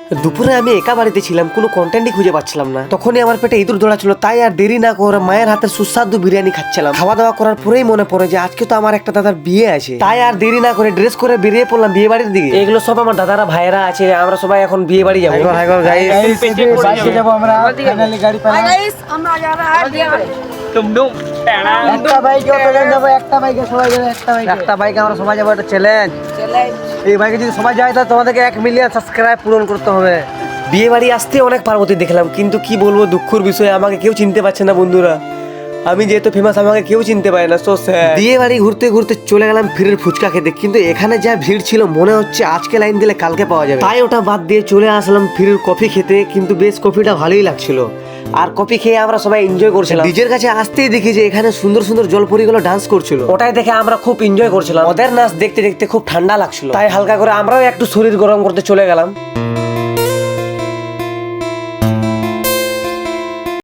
দুপুরে আমি একা বাড়িতে ছিলাম, কোনো কন্টেন্টই খুঁজে পাচ্ছিলাম না। তখনই আমার পেটে ইঁদুর দৌড়াচ্ছিল, তাই আর দেরি না করে মায়ের হাতে সুস্বাদু বিরিয়ানি খাচ্ছিলাম। খাওয়া দাওয়া করার পরেই মনে পড়ে যে আজকে তো আমার একটা দাদার বিয়ে আছে, তাই আর দেরি না করে ড্রেস করে বেরিয়ে পড়লাম বিয়ে বাড়ির দিকে। এগুলো সব আমার দাদারা ভাইয়েরা আছে, আমরা সবাই এখন বিয়ে বাড়ি যাবো। একটা বাইক আমরা সবাই যাবো, একটা চ্যালেঞ্জ। এই বাইকে যদি সবাই যায় তাহলে তোমাদেরকে 1 মিলিয়ন সাবস্ক্রাইব পূরণ করতে হবে। বিয়ে বাড়ি আসতে অনেক পার্বতী দেখলাম, কিন্তু কি বলবো দুঃখের বিষয়, আমাকে কেউ চিনতে পারছে না বন্ধুরা। আমি যেহেতু ফেমাস, আমাকে কেউ চিনতে পারে না। So sad. বিয়ে বাড়ি ঘুরতে ঘুরতে চলে গেলাম ফিরের ফুচকা খেতে, কিন্তু এখানে যা ভিড় ছিল মনে হচ্ছে আজকে লাইন দিলে কালকে পাওয়া যাবে। তাই ওটা বাদ দিয়ে চলে আসলাম ফিরের কফি খেতে, কিন্তু বেশ কফিটা ভালোই লাগছিল। আর কফি খেয়ে আমরা সবাই এনজয় করছিলাম। ডিজের কাছে আসতেই দেখি যে এখানে সুন্দর সুন্দর জলপরীগুলো ডান্স করছিল, ওটাই দেখে আমরা খুব এনজয় করছিলাম। ওদের নাচ দেখতে দেখতে খুব ঠান্ডা লাগছিল, তাই হালকা করে আমরাও একটু শরীর গরম করতে চলে গেলাম।